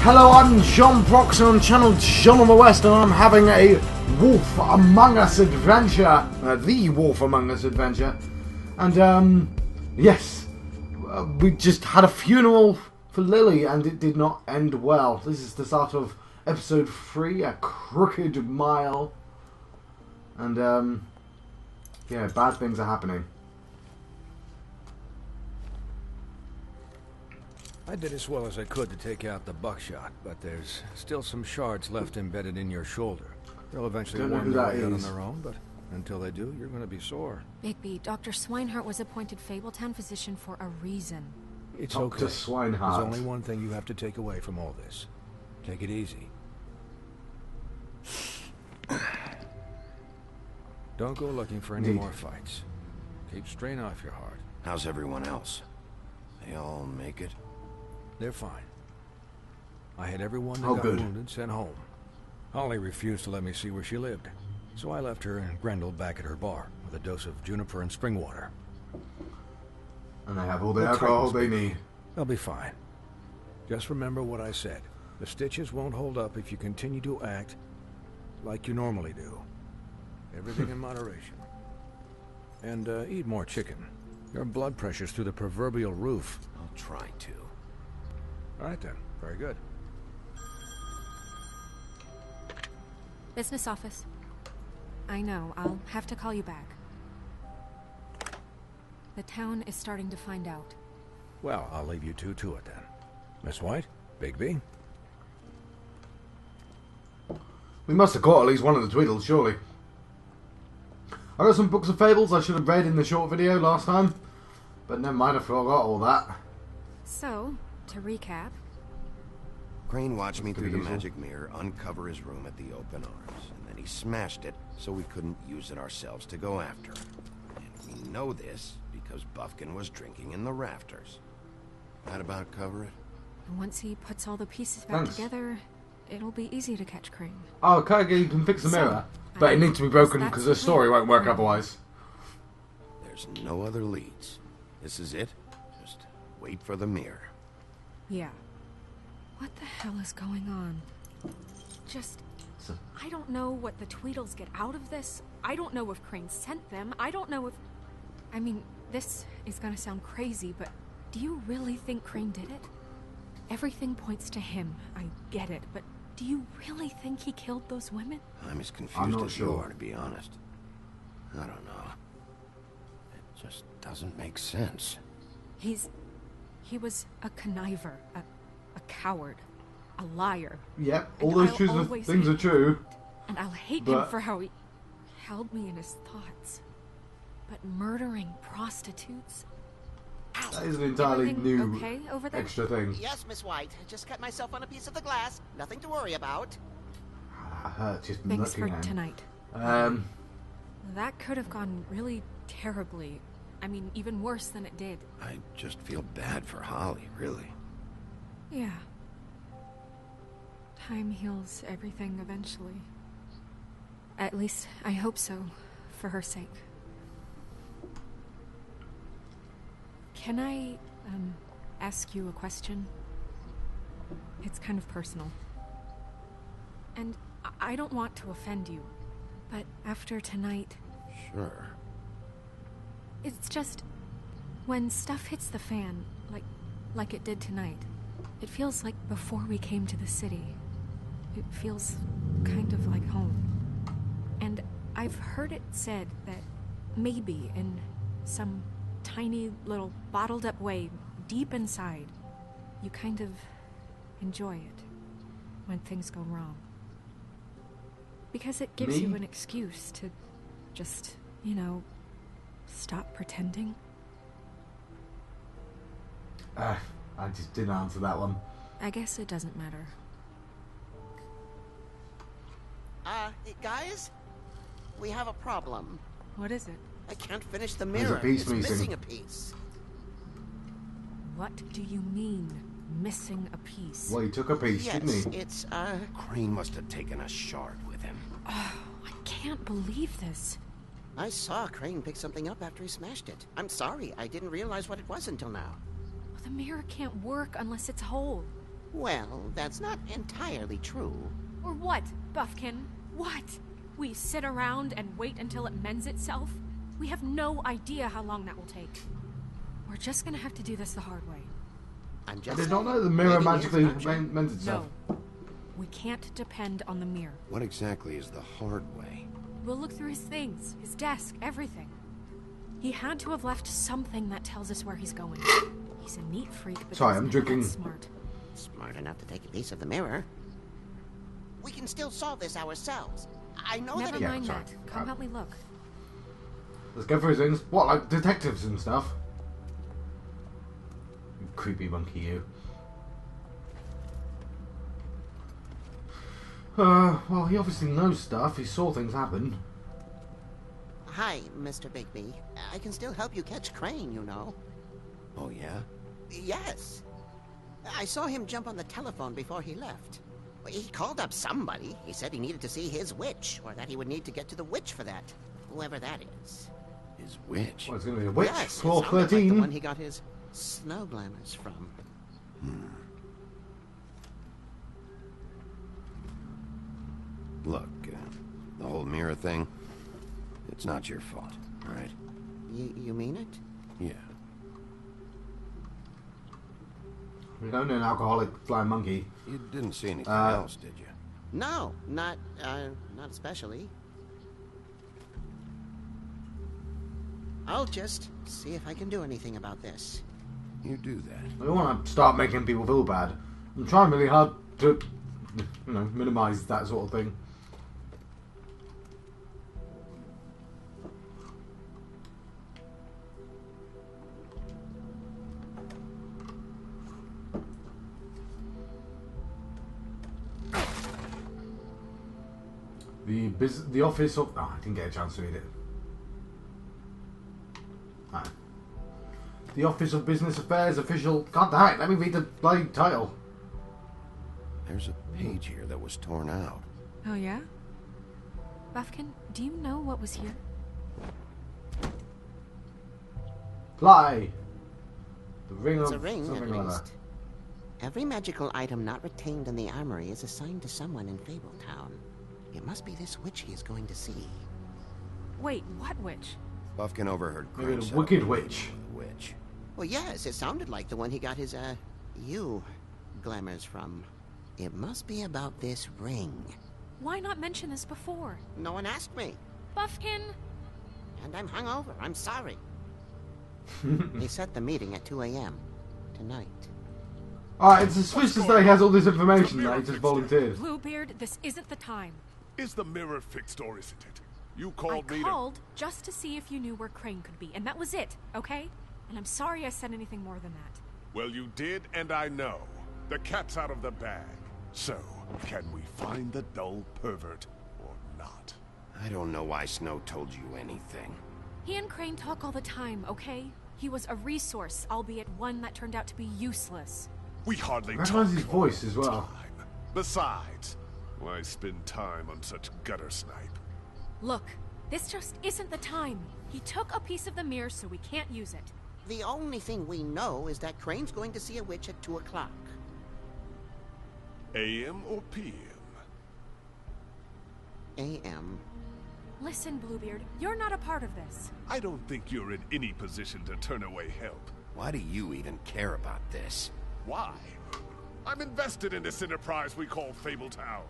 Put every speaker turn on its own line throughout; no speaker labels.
Hello, I'm John Proxon on channel John on the West, and I'm having a Wolf Among Us adventure. The Wolf Among Us adventure. And, yes, we just had a funeral for Lily, and it did not end well. This is the start of episode 3, A Crooked Mile. And, yeah, bad things are happening.
I did as well as I could to take out the buckshot, but there's still some shards left embedded in your shoulder. They'll eventually warm their way out on their own, but until they do, you're going to be sore.
Bigby, Dr. Swinehart was appointed Fabletown physician for a reason.
It's
Dr.
okay.
Swinehart.
There's only one thing you have to take away from all this. Take it easy. Don't go looking for any more fights. Keep strain off your heart.
How's everyone else? They all make it?
They're fine. I had everyone that got wounded sent home. Holly refused to let me see where she lived, so I left her and Grendel back at her bar with a dose of juniper and spring water.
And they have all the alcohol they need.
They'll be fine. Just remember what I said. The stitches won't hold up if you continue to act like you normally do. Everything in moderation. And eat more chicken. Your blood pressure's through the proverbial roof.
I'll try to.
All right then. Very good.
Business office. I know, I'll have to call you back. The town is starting to find out.
Well, I'll leave you two to it then. Miss White? Bigby?
We must have caught at least one of the Tweedles, surely. I got some books of fables I should have read in the short video last time. But never mind, I forgot all that.
So, to recap...
Crane watched me through the magic mirror uncover his room at the open arms, and then he smashed it so we couldn't use it ourselves to go after him. And we know this because Buffkin was drinking in the rafters. That about cover it?
Once he puts all the pieces back together, it'll be easy to catch Crane.
Oh, okay, you can fix the mirror. But it needs to be broken because the story won't work otherwise.
There's no other leads. This is it. Just wait for the mirror.
Yeah. What the hell is going on? I don't know what the Tweedles get out of this. I don't know if Crane sent them. I don't know if... I mean, this is gonna sound crazy, but do you really think Crane did it? Everything points to him. I get it, but do you really think he killed those women?
I'm as confused as you are, to be honest. I don't know. It just doesn't make sense.
He was a conniver, a coward, a liar.
Yep, all those things are true.
And I'll hate him for how he held me in his thoughts. But murdering prostitutes...
That is an entirely new
over there?
extra thing.
Yes, Miss White. Just cut myself on a piece of the glass. Nothing to worry about.
I hurt just
Thanks for
looking at him.
tonight. That could have gone really terribly. I mean, even worse than it did.
I just feel bad for Holly, really.
Yeah. Time heals everything eventually. At least, I hope so, for her sake. Can I, ask you a question? It's kind of personal. And I don't want to offend you, but after tonight...
Sure.
It's just... when stuff hits the fan, like it did tonight, it feels like before we came to the city. It feels kind of like home. And I've heard it said that maybe in some tiny little bottled up way deep inside, you kind of enjoy it when things go wrong. Because it gives you an excuse to just, you know, stop pretending.
I just didn't answer that one.
I guess it doesn't matter.
Guys? We have a problem.
What is it?
I can't finish the mirror.
There's a piece
it's missing a piece.
What do you mean, missing a piece?
Well, he took a piece, didn't he?
It's,
Crane must have taken a shard with him.
Oh, I can't believe this.
I saw Crane pick something up after he smashed it. I'm sorry, I didn't realize what it was until now.
The mirror can't work unless it's whole.
Well, that's not entirely true.
Or what, Buffkin? What? We sit around and wait until it mends itself? We have no idea how long that will take. We're just gonna have to do this the hard way.
I'm
I
just
did not
saying,
know the mirror
maybe
magically
it's not true.
mends itself.
No. We can't depend on the mirror.
What exactly is the hard way?
We'll look through his things, his desk, everything. He had to have left something that tells us where he's going. He's a neat freak, but
Sorry,
he's
I'm
not
drinking.
that smart.
Smart enough to take a piece of the mirror. We can still solve this ourselves. I know
Never
that.
Yeah,
mind
sorry.
that. Come help me look.
Let's go for his things. What, like detectives and stuff? You creepy monkey, you. Well, he obviously knows stuff. He saw things happen.
Hi, Mr. Bigby. I can still help you catch Crane, you know.
Oh, yeah?
Yes. I saw him jump on the telephone before he left. He called up somebody. He said he needed to see his witch, or that he would need to get to the witch for that. Whoever that is.
His witch?
Well, it's going to be a witch.
Yes, it
Floor
sounded like
13.
the one he got his snow glamours from.
Look, the whole mirror thing, it's not your fault, all right?
You mean it?
Yeah.
We don't know an alcoholic flying monkey.
You didn't see anything else, did you?
No, not especially. I'll just see if I can do anything about this.
You do that.
I don't want to start making people feel bad. I'm trying really hard to, you know, minimize that sort of thing. The office of... Oh, I didn't get a chance to read it. Ah. The Office of Business Affairs official... God damn it, let me read the bloody title.
There's a page here that was torn out.
Oh, yeah? Buffkin, do you know what was here?
Fly. The ring
It's
of...
a ring,
something
at
like that.
least. Every magical item not retained in the armory is assigned to someone in Fabletown. It must be this witch he is going to see.
Wait, what witch?
Buffkin overheard
Maybe
Crane
the
settle
Wicked
the
Witch.
witch.
Well, yes, it sounded like the one he got his, glamours from. It must be about this ring.
Why not mention this before?
No one asked me.
Buffkin!
And I'm hungover. I'm sorry. They set the meeting at 2 a.m. tonight.
Alright, it's suspicious that he has all this information that he just volunteered.
Bluebeard, this isn't the time.
Is the mirror fixed or isn't it? You
I
called me
called just to see if you knew where Crane could be, and that was it, okay? And I'm sorry I said anything more than that.
Well, you did, and I know. The cat's out of the bag. So, can we find the dull pervert or not?
I don't know why Snow told you anything.
He and Crane talk all the time, okay? He was a resource, albeit one that turned out to be useless.
We hardly
I
talk
recognize his
all
voice
the
as well.
time. Besides, why spend time on such gutter snipe?
Look, this just isn't the time. He took a piece of the mirror, so we can't use it.
The only thing we know is that Crane's going to see a witch at 2 o'clock.
AM or PM?
A.M.
Listen, Bluebeard, you're not a part of this.
I don't think you're in any position to turn away help.
Why do you even care about this?
Why? I'm invested in this enterprise we call Fabletown.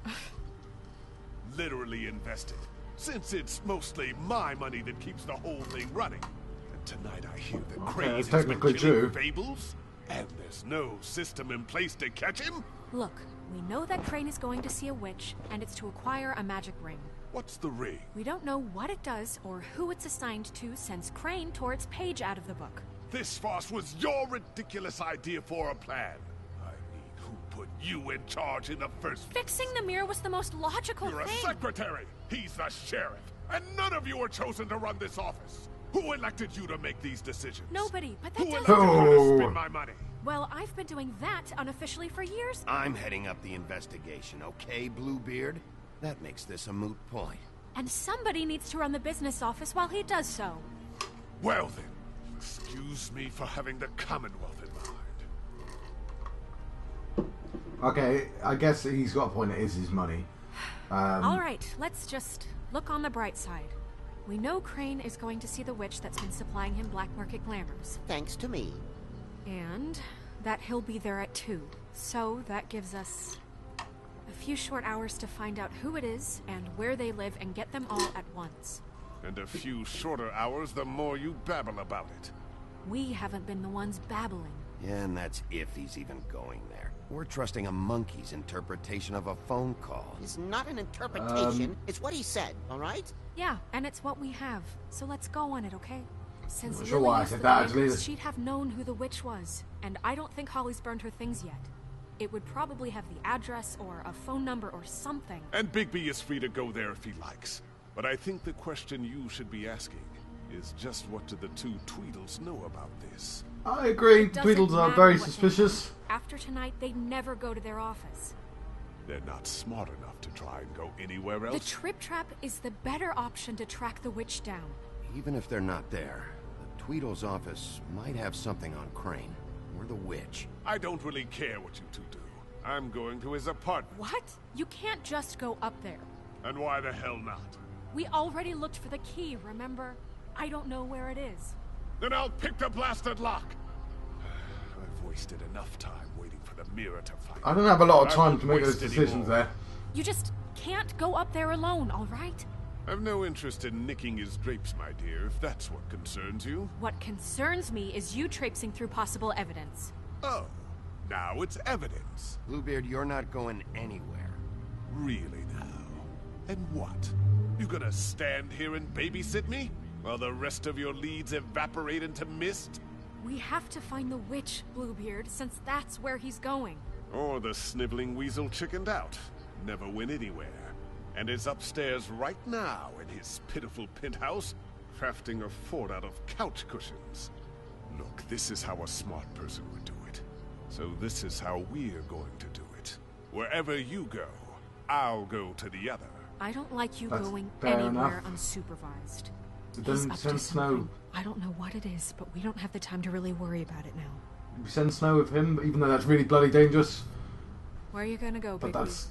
Literally invested. Since it's mostly my money that keeps the whole thing running. And tonight I hear that Crane
that's
has been
technically
killing
true.
Fables, and there's no system in place to catch him?
Look, we know that Crane is going to see a witch, and it's to acquire a magic ring.
What's the ring?
We don't know what it does or who it's assigned to since Crane tore its page out of the book.
This farce was your ridiculous idea for a plan. I mean, who put you in charge in the first place?
Fixing the mirror was the most logical
You're a
thing.
secretary. He's the sheriff. And none of you were chosen to run this office. Who elected you to make these decisions?
Nobody, but
Who
that
elected
doesn't...
you to
Oh.
spend my money?
Well, I've been doing that unofficially for years.
I'm heading up the investigation, okay, Bluebeard? That makes this a moot point.
And somebody needs to run the business office while he does so.
Well then, excuse me for having the Commonwealth in mind.
Okay, I guess he's got a point. It is his money.
Alright, let's just look on the bright side. We know Crane is going to see the witch that's been supplying him black market glamours.
Thanks to me.
And that he'll be there at 2. So that gives us a few short hours to find out who it is and where they live and get them all at once.
And a few shorter hours the more you babble about it.
We haven't been the ones babbling.
Yeah, and that's if he's even going there. We're trusting a monkey's interpretation of a phone call.
It's not an interpretation. It's what he said, all right?
Yeah, and it's what we have. So let's go on it, okay? Since
Not sure why I
Lily
said
used the
that,
bankers,
actually.
she'd have known who the witch was. And I don't think Holly's burned her things yet. It would probably have the address or a phone number or something.
And Bigby is free to go there if he likes. But I think the question you should be asking is just what do the two Tweedles know about this?
I agree.
Doesn't
Tweedles are
matter
very
what they
suspicious.
know. After tonight, they never go to their office.
They're not smart enough to try and go anywhere else.
The Trip Trap is the better option to track the witch down.
Even if they're not there, the Tweedle's office might have something on Crane. Or the witch.
I don't really care what you two do. I'm going to his apartment.
What? You can't just go up there.
And why the hell not?
We already looked for the key, remember? I don't know where it is.
Then I'll pick the blasted lock. I've wasted enough time waiting for the mirror to fight.
I don't have a lot of
I
time
won't
to make those
waste any
decisions
more.
there.
You just can't go up there alone, all right?
I've no interest in nicking his drapes, my dear, if that's what concerns you.
What concerns me is you traipsing through possible evidence.
Oh, now it's evidence.
Bluebeard, you're not going anywhere.
Really now? And what? You gonna stand here and babysit me? While the rest of your leads evaporate into mist?
We have to find the witch, Bluebeard, since that's where he's going.
Or the sniveling weasel chickened out. Never went anywhere. And is upstairs right now in his pitiful penthouse, crafting a fort out of couch cushions. Look, this is how a smart person would do it. So this is how we're going to do it. Wherever you go, I'll go to the other.
I don't like you
That's
going
fair
anywhere
enough.
unsupervised.
It
He's
doesn't
up to
send Snow.
something. I don't know what it is, but we don't have the time to really worry about it now.
We send Snow with him, even though that's really bloody dangerous.
Where are you gonna go,
But
Bigby?
that's.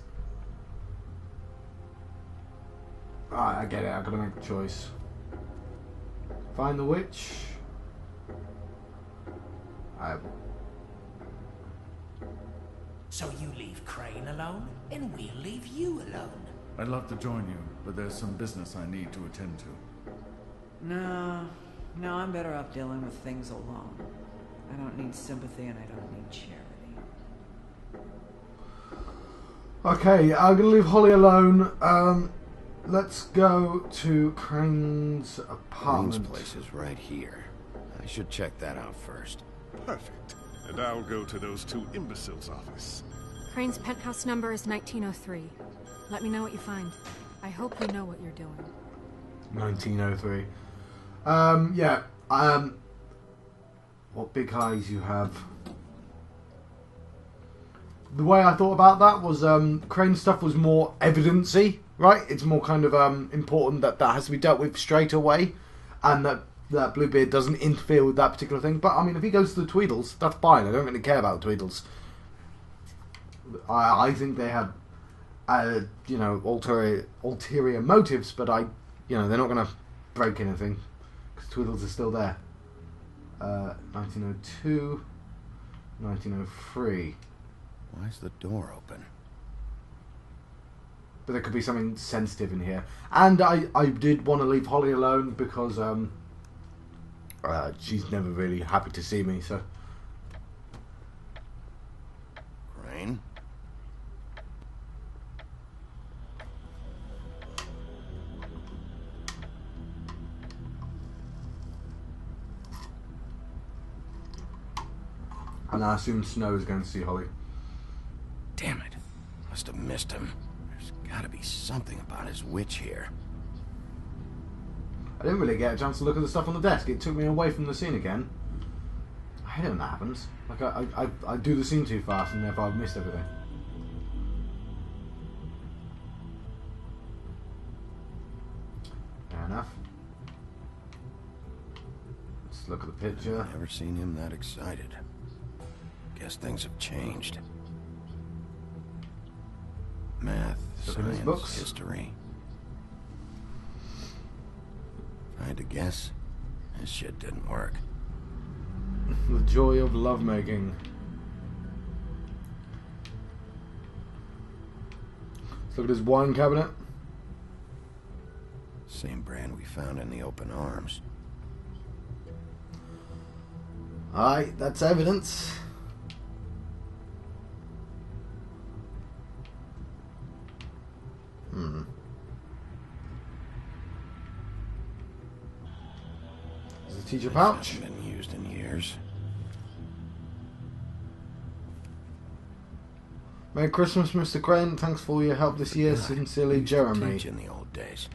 Alright, I get it. I've got to make a choice. Find the witch.
So you leave Crane alone, and we'll leave you alone.
I'd love to join you, but there's some business I need to attend to.
No, I'm better off dealing with things alone. I don't need sympathy and I don't need charity.
Okay, I'm gonna leave Holly alone. Let's go to Crane's apartment.
Crane's place is right here. I should check that out first.
Perfect. And I'll go to those two imbeciles' office.
Crane's penthouse number is 1903. Let me know what you find. I hope you know what you're doing.
1903. What big eyes you have. The way I thought about that was Crane stuff was more evidence-y, right? It's more kind of important that has to be dealt with straight away, and that Bluebeard doesn't interfere with that particular thing. But I mean, if he goes to the Tweedles, that's fine. I don't really care about the Tweedles. I think they have, ulterior motives, but they're not going to break anything because Tweedles are still there. 1902, 1903.
Why's the door open?
But there could be something sensitive in here. And I did want to leave Holly alone because she's never really happy to see me, so...
Crane?
And I assume Snow is going to see Holly.
Damn it. Must have missed him. There's gotta be something about his witch here.
I didn't really get a chance to look at the stuff on the desk. It took me away from the scene again. I hate it when that happens. Like, I do the scene too fast and therefore I've missed everything. Fair enough. Let's look at the picture.
Never seen him that excited. Guess things have changed. Math,
Look at his
science,
books.
history. If I had to guess, this shit didn't work.
The joy of lovemaking. Let's look at his wine cabinet.
Same brand we found in the open arms.
Alright, that's evidence. There's a teacher pouch.
Hasn't been used in years.
Merry Christmas, Mr. Crane. Thanks for all your help this year. Sincerely,
Used to
Jeremy.
teach in the old days.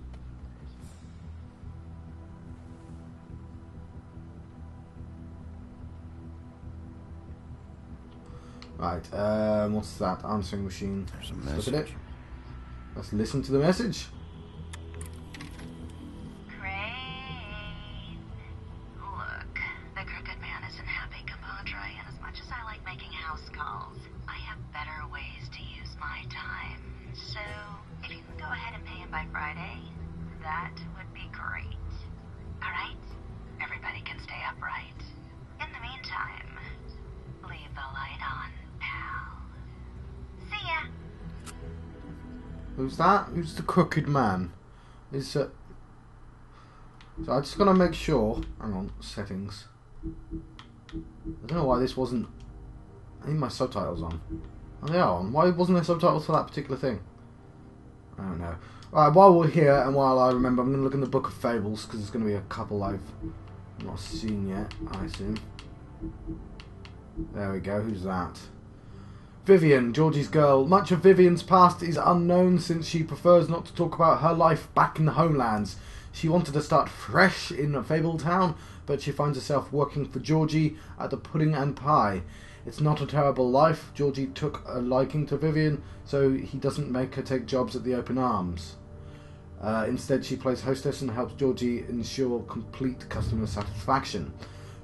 Right, what's that? Answering machine.
There's a
Let's look at
message.
it. Let's listen to the message.
Crane. Look, the Crooked Man isn't happy, compadre, and as much as I like making house calls, I have better ways to use my time. So, if you can go ahead and pay him by Friday, that would be great. Alright? Everybody can stay upright. In the meantime, leave the light on, pal. See ya!
Who's that? Who's the Crooked Man? Is So I just gotta make sure. Hang on, settings. I don't know why this wasn't. I need my subtitles on. Oh, they are on. Why wasn't there subtitles for that particular thing? I don't know. Alright, while we're here and while I remember, I'm gonna look in the Book of Fables because there's gonna be a couple I've not seen yet, I assume. There we go. Who's that? Vivian, Georgie's girl. Much of Vivian's past is unknown since she prefers not to talk about her life back in the homelands. She wanted to start fresh in Fabletown, but she finds herself working for Georgie at the Pudding and Pie. It's not a terrible life. Georgie took a liking to Vivian, so he doesn't make her take jobs at the open arms. Instead, she plays hostess and helps Georgie ensure complete customer satisfaction.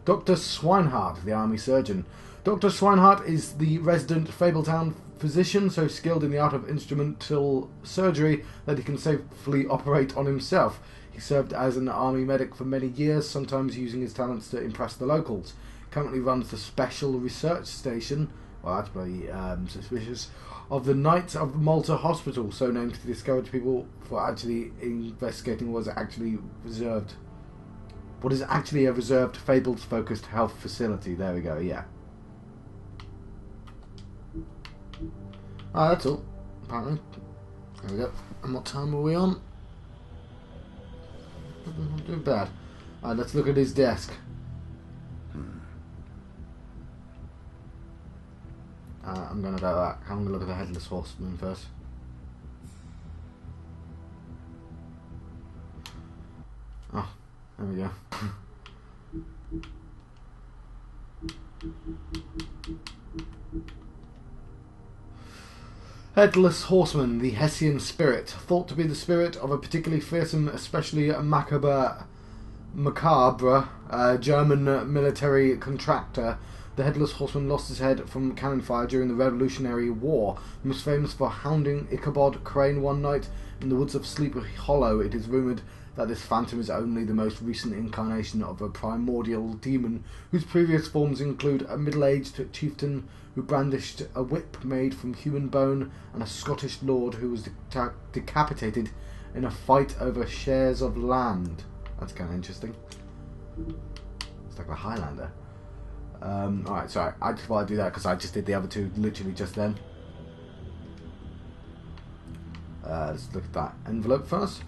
Dr. Swinehart, the army surgeon. Dr. Swinehart is the resident Fabletown physician, so skilled in the art of instrumental surgery that he can safely operate on himself. He served as an army medic for many years, sometimes using his talents to impress the locals. Currently runs the Special Research Station, well that's very suspicious, of the Knights of Malta Hospital, so named to discourage people for actually investigating what is actually reserved. What is actually a reserved Fables-focused health facility. There we go, yeah. Ah, that's all, apparently. There we go. And what time are we on? Not doing bad. Alright, let's look at his desk. I'm gonna do that. I'm gonna look at the Headless Horseman first. Oh, there we go. Headless Horseman, the Hessian spirit, thought to be the spirit of a particularly fearsome, especially macabre German military contractor. The Headless Horseman lost his head from cannon fire during the Revolutionary War. He was famous for hounding Ichabod Crane one night in the woods of Sleepy Hollow. It is rumoured that this phantom is only the most recent incarnation of a primordial demon, whose previous forms include a middle-aged chieftain who brandished a whip made from human bone, and a Scottish lord who was decapitated in a fight over shares of land. That's kind of interesting. It's like a Highlander. Alright, sorry, I just want to do that because I just did the other two literally just then. Let's look at that envelope first.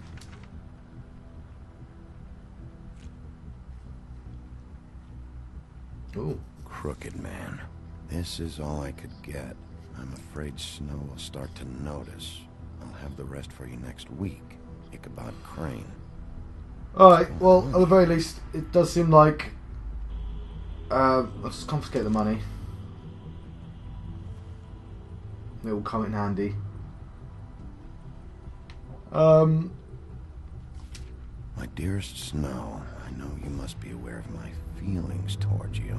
Ooh.
Crooked Man. This is all I could get. I'm afraid Snow will start to notice. I'll have the rest for you next week. Ichabod Crane.
Alright, well, at the very least, it does seem like... let's confiscate the money. It will come in handy.
My dearest Snow, I know you must be aware of my feelings towards you.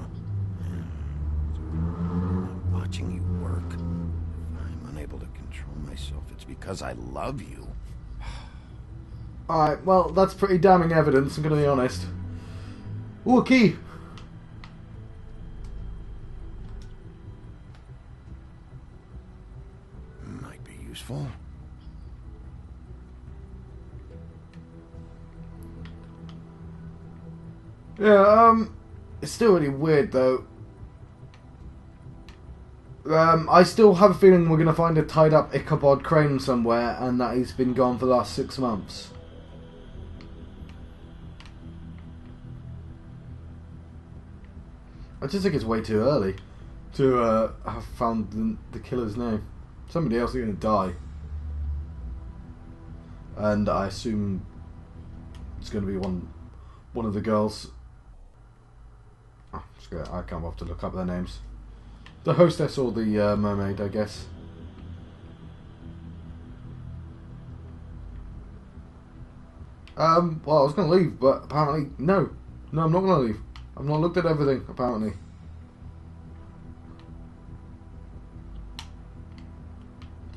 I'm watching you work. I'm unable able to control myself, it's because I love you.
Alright, well, that's pretty damning evidence, I'm gonna be honest. Ooh, a key!
Might be useful.
Yeah, it's still really weird though. I still have a feeling we're gonna find a tied up Ichabod Crane somewhere and that he's been gone for the last 6 months. I just think it's way too early to have found the killer's name. Somebody else is gonna die. And I assume it's gonna be one of the girls. Oh, I can't bother to look up their names. The hostess or the mermaid, I guess. Well, I was going to leave, but apparently, no. No, I'm not going to leave. I've not looked at everything, apparently.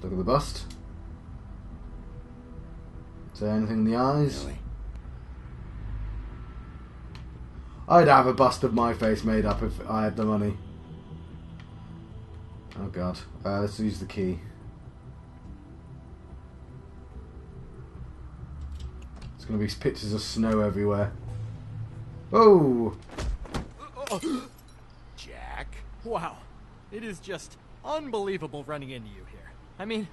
Look at the bust. Is there anything in the eyes?
Really?
I'd have a bust of my face made up if I had the money. Oh god. Let's use the key. There's going to be pictures of snow everywhere. Oh!
Jack?
Wow. It is just unbelievable running into you here. I mean,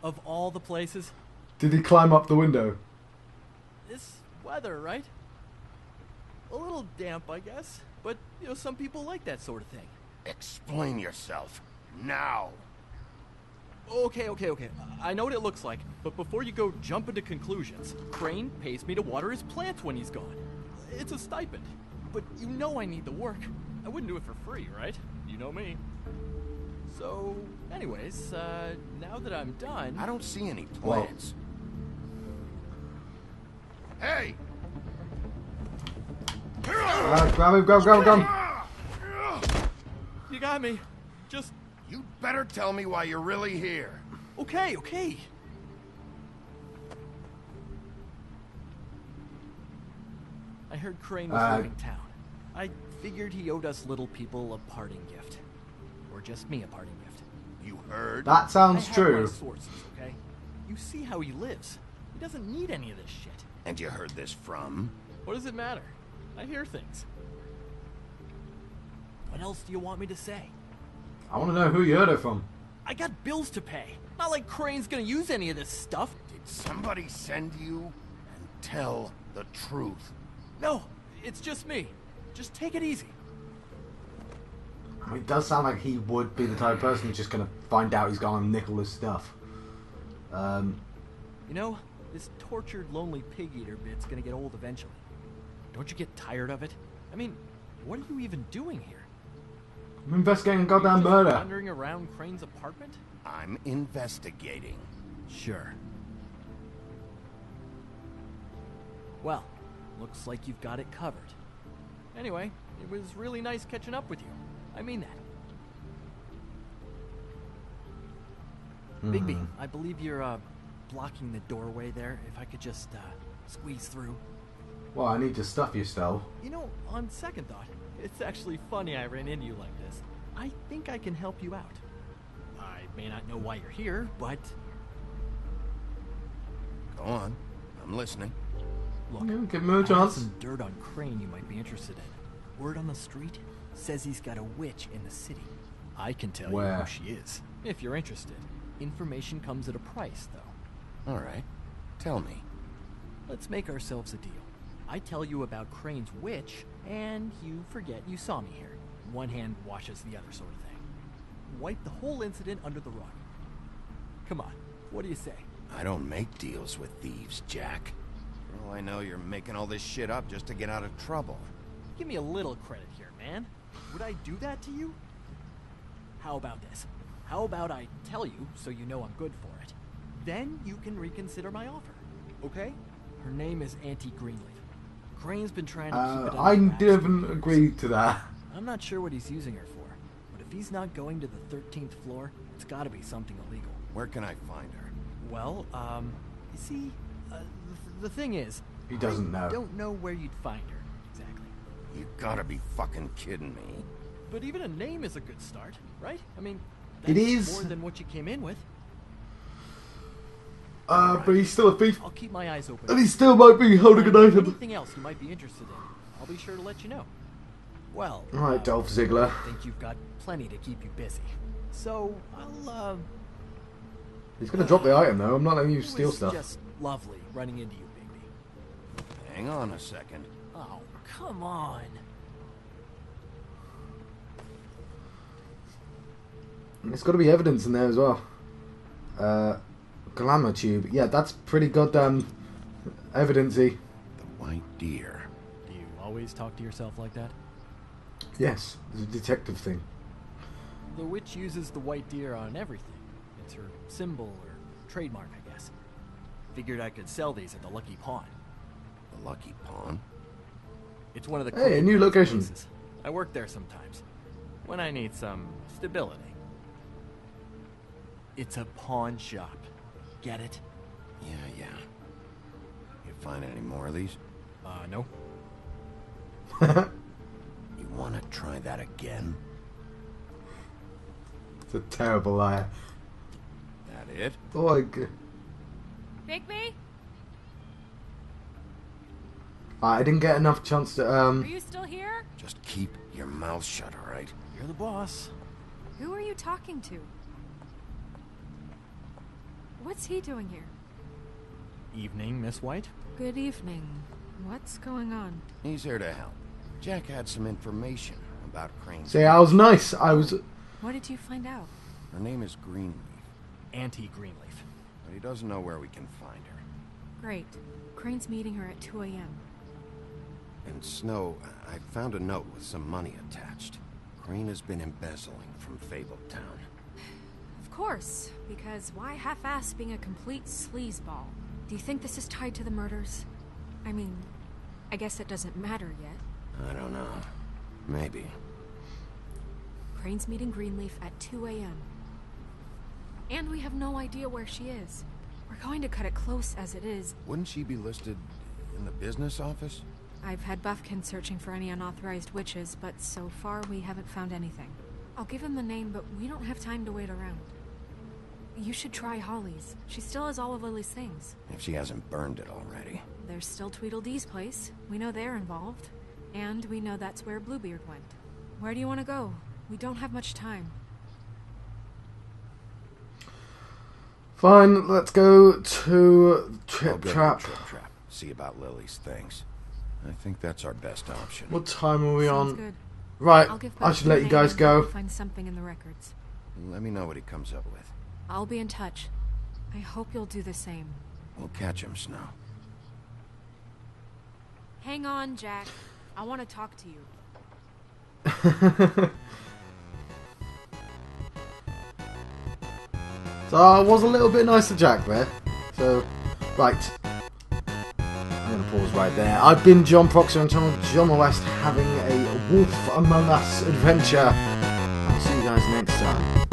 of all the places...
Did he climb up the window?
This weather, right? A little damp, I guess. But, you know, some people like that sort of thing.
Explain yourself. Now.
Okay. I know what it looks like, but before you go jumping to conclusions, Crane pays me to water his plants when he's gone. It's a stipend. But you know I need the work. I wouldn't do it for free, right? You know me. So, anyways, now that I'm done...
I don't see any plants. Hey!
Grab him.
You got me. Just...
You better tell me why you're really here.
Okay. I heard Crane was leaving town. I figured he owed us little people a parting gift. Or just me a parting gift.
You heard?
That sounds
I
true.
have my sources, okay? You see how he lives. He doesn't need any of this shit.
And you heard this from?
What does it matter? I hear things. What else do you want me to say?
I want to know who you heard it from.
I got bills to pay. Not like Crane's gonna use any of this stuff.
Did somebody send you? And tell the truth.
No, it's just me. Just take it easy.
I mean, it does sound like he would be the type of person who's just going to find out he's gone and nickel his stuff.
You know, this tortured, lonely pig-eater bit's gonna get old eventually. Don't you get tired of it? I mean, what are you even doing here?
I'm investigating a goddamn
Are you just
murder.
wandering around Crane's apartment?
I'm investigating.
Sure. Well, looks like you've got it covered. Anyway, it was really nice catching up with you. I mean that. Bigby, I believe you're, blocking the doorway there. If I could just, squeeze through.
Well, I need to stuff you still.
You know, on second thought, it's actually funny I ran into you like this. I think I can help you out. I may not know why you're here, but...
Go on. I'm listening.
Look,
Yeah, give him a
I have
chance.
some dirt on Crane you might be interested in. Word on the street says he's got a witch in the city. I can tell you
Where?
who she is, if you're interested. Information comes at a price, though.
All right. Tell me.
Let's make ourselves a deal. I tell you about Crane's witch, and you forget you saw me here. One hand washes the other sort of thing. Wipe the whole incident under the rug. Come on, what do you say?
I don't make deals with thieves, Jack. For all I know, you're making all this shit up just to get out of trouble.
Give me a little credit here, man. Would I do that to you? How about this? How about I tell you so you know I'm good for it? Then you can reconsider my offer, okay? Her name is Auntie Greenleaf. Crane's been trying to keep it
I
under wraps.
didn't agree to that.
I'm not sure what he's using her for, but if he's not going to the 13th floor, it's gotta be something illegal.
Where can I find her?
Well, you see, the thing is...
He doesn't know.
I don't know where you'd find her, exactly.
You gotta be fucking kidding me.
But even a name is a good start, right? I mean,
It
that's
is.
more than what you came in with.
But he's still a thief.
I'll keep my eyes open.
And he still might be holding an item.
Anything else you might be interested in, I'll be sure to let you know. Well,
Alright, Dolph Ziggler.
I think you've got plenty to keep you busy. So, I'll,
He's gonna drop the item though. I'm not letting you steal
it was
stuff.
just lovely running into you, Bigby.
Hang on a second.
Oh, come on.
There's got to be evidence in there as well. Glamour tube. Yeah, that's pretty goddamn evidence-y.
The white deer.
Do you always talk to yourself like that?
Yes, it's a detective thing.
The witch uses the white deer on everything. It's her symbol or trademark, I guess. Figured I could sell these at the Lucky Pawn.
The Lucky Pawn?
It's one of the
Hey, a new location.
places. I work there sometimes. When I need some stability. It's a pawn shop. Get it?
Yeah. You find any more of these?
No.
You wanna try that again?
It's a terrible liar.
That it?
Oh my god.
Bigby?
I didn't get enough chance to,
Are you still here?
Just keep your mouth shut, alright?
You're the boss.
Who are you talking to? What's he doing here?
Evening, Miss White.
Good evening. What's going on?
He's here to help. Jack had some information about Crane.
See, I was nice. I was...
What did you find out?
Her name is Greenleaf,
Anti-Greenleaf.
but he doesn't know where we can find her.
Great. Crane's meeting her at 2 a.m.
In Snow, I found a note with some money attached. Crane has been embezzling from Fabletown.
Of course, because why half-ass being a complete sleazeball? Do you think this is tied to the murders? I mean, I guess it doesn't matter yet.
I don't know. Maybe.
Crane's meeting Greenleaf at 2 a.m. And we have no idea where she is. We're going to cut it close as it is.
Wouldn't she be listed in the business office?
I've had Buffkin searching for any unauthorized witches, but so far we haven't found anything. I'll give him the name, but we don't have time to wait around. You should try Holly's. She still has all of Lily's things.
If she hasn't burned it already.
There's still Tweedledee's place. We know they're involved. And we know that's where Bluebeard went. Where do you want to go? We don't have much time.
Fine, let's go to
I'll
Trip
go to
Trap.
Trip Trap. See about Lily's things. I think that's our best option.
What time are we
Sounds
on?
good.
Right,
I'll give
I should
Buffkin
let
a
you
name
guys
and
go.
find something in the records.
Let me know what he comes up with.
I'll be in touch. I hope you'll do the same.
We'll catch him, Snow.
Hang on, Jack. I want to talk to you.
So I was a little bit nice to Jack there. So, right. I'm going to pause right there. I've been John Proxy on channel John West having a Wolf Among Us adventure. I'll see you guys next time.